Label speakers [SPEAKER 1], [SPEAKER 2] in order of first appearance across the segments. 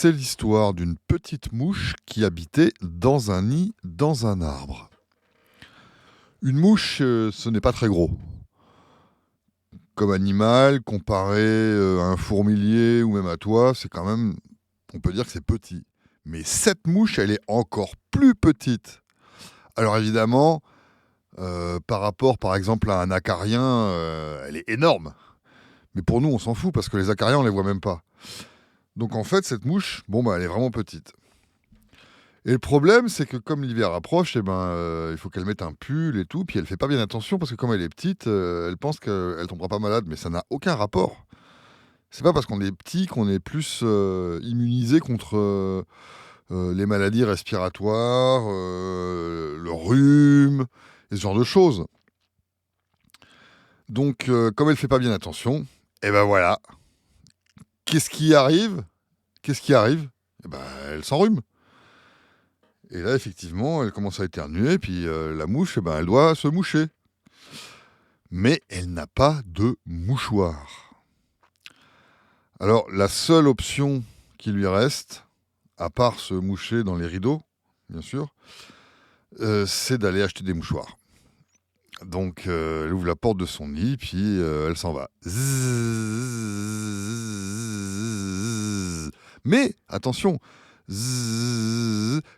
[SPEAKER 1] C'est l'histoire d'une petite mouche qui habitait dans un nid dans un arbre. Une mouche, ce n'est pas très gros. Comme animal, comparé à un fourmilier ou même à toi, c'est quand même, on peut dire que c'est petit. Mais cette mouche, elle est encore plus petite. Alors évidemment, par rapport par exemple à un acarien, elle est énorme. Mais pour nous, on s'en fout parce que les acariens, on les voit même pas. Donc en fait, cette mouche, elle est vraiment petite. Et le problème, c'est que comme l'hiver approche, il faut qu'elle mette un pull et tout, puis elle fait pas bien attention parce que comme elle est petite, elle pense qu'elle tombera pas malade, mais ça n'a aucun rapport. C'est pas parce qu'on est petit qu'on est plus immunisé contre les maladies respiratoires, le rhume, et ce genre de choses. Donc, comme elle fait pas bien attention, et ben voilà. Qu'est-ce qui arrive Qu'est-ce qui arrive Elle s'enrhume. Et là, effectivement, elle commence à éternuer, puis la mouche, elle doit se moucher. Mais elle n'a pas de mouchoir. Alors, la seule option qui lui reste, à part se moucher dans les rideaux, bien sûr, c'est d'aller acheter des mouchoirs. Donc, elle ouvre la porte de son nid, puis elle s'en va. Zzzz. Mais, attention,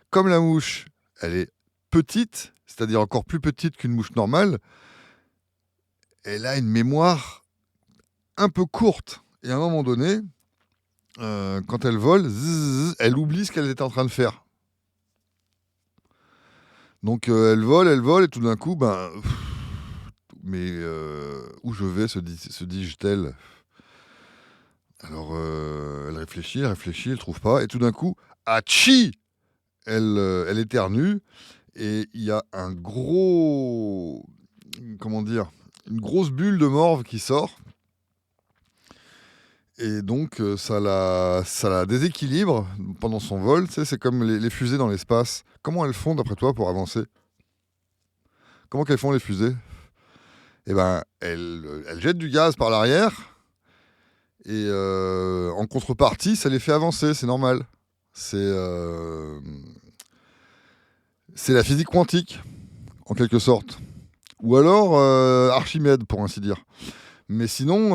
[SPEAKER 1] comme la mouche, elle est petite, c'est-à-dire encore plus petite qu'une mouche normale, elle a une mémoire un peu courte. Et à un moment donné, quand elle vole, elle oublie ce qu'elle était en train de faire. Donc elle vole, et tout d'un coup, où je vais, se dis-je-t-elle. Alors elle réfléchit, elle trouve pas, et tout d'un coup, atchi, elle éternue, et il y a un gros, comment dire, une grosse bulle de morve qui sort. Et donc, ça la déséquilibre pendant son vol. Tu sais, c'est comme les fusées dans l'espace. Comment elles font, d'après toi, pour avancer? Comment qu'elles font, les fusées? Elles jettent du gaz par l'arrière. Et en contrepartie, ça les fait avancer. C'est normal. C'est c'est la physique quantique, en quelque sorte. Ou alors Archimède, pour ainsi dire. Mais sinon,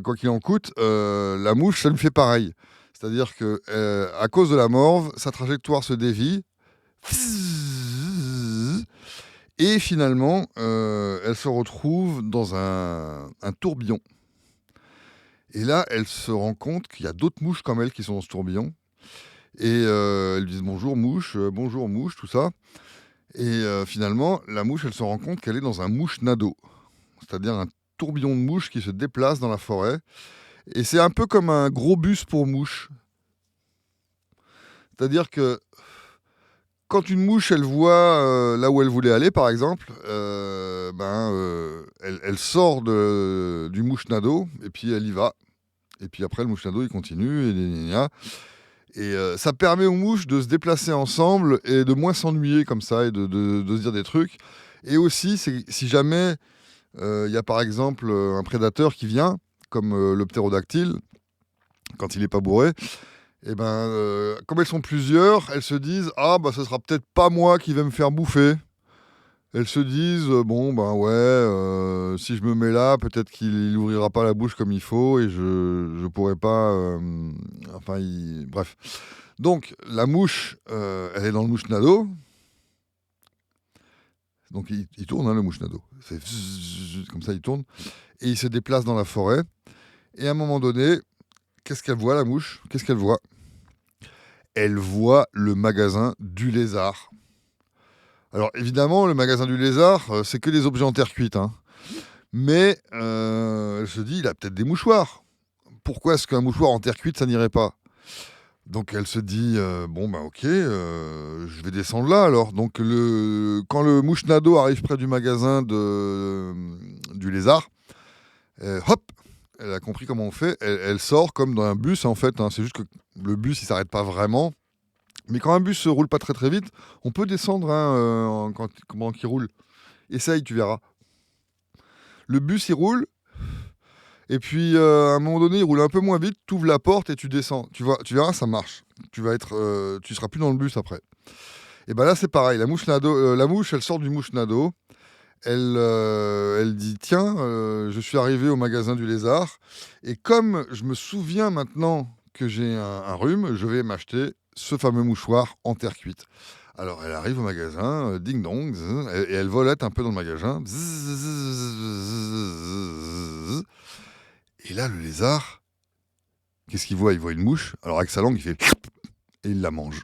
[SPEAKER 1] quoi qu'il en coûte, la mouche, ça lui fait pareil. C'est-à-dire que, à cause de la morve, sa trajectoire se dévie. Et finalement, elle se retrouve dans un tourbillon. Et là, elle se rend compte qu'il y a d'autres mouches comme elle qui sont dans ce tourbillon. Et elles lui disent bonjour mouche, tout ça. Et finalement, la mouche, elle se rend compte qu'elle est dans un mouche-nado. C'est-à-dire un tourbillon de mouches qui se déplace dans la forêt. Et c'est un peu comme un gros bus pour mouches. C'est-à-dire que quand une mouche, elle voit là où elle voulait aller, par exemple, elle sort du mouche-nado et puis elle y va. Et puis après, le mouche-nado, il continue. Et ça permet aux mouches de se déplacer ensemble et de moins s'ennuyer comme ça et de se dire des trucs. Et aussi, si jamais il y a par exemple un prédateur qui vient, comme le ptérodactyle, quand il n'est pas bourré, comme elles sont plusieurs, elles se disent ce sera peut-être pas moi qui vais me faire bouffer. Elles se disent si je me mets là, peut-être qu'il ouvrira pas la bouche comme il faut et je pourrai pas. Bref. Donc la mouche, elle est dans le mouche-nado. Donc il tourne, le mouche-nado. C'est comme ça, il tourne et il se déplace dans la forêt. Et à un moment donné, qu'est-ce qu'elle voit, la mouche? Qu'est-ce qu'elle voit? Elle voit le magasin du lézard. Alors évidemment, le magasin du lézard, c'est que des objets en terre cuite. Hein. Mais elle se dit, il a peut-être des mouchoirs. Pourquoi est-ce qu'un mouchoir en terre cuite, ça n'irait pas? Donc elle se dit, ok, je vais descendre là alors. Donc quand le mouche-nado arrive près du magasin du lézard, hop, elle a compris comment on fait. Elle sort comme dans un bus en fait. Hein. C'est juste que le bus, il s'arrête pas vraiment. Mais quand un bus ne roule pas très très vite, on peut descendre quand il roule. Essaye, tu verras. Le bus, il roule. Et puis, à un moment donné, il roule un peu moins vite, tu ouvres la porte et tu descends. Tu verras, ça marche. Tu seras plus dans le bus après. Et ben là, c'est pareil. La mouche, elle sort du mouche-nado. Elle dit tiens, je suis arrivé au magasin du lézard et comme je me souviens maintenant que j'ai un rhume, je vais m'acheter ce fameux mouchoir en terre cuite. Alors elle arrive au magasin, ding dong, et elle volette un peu dans le magasin. Et là, le lézard, qu'est-ce qu'il voit? Il voit une mouche. Alors avec sa langue, il fait et il la mange.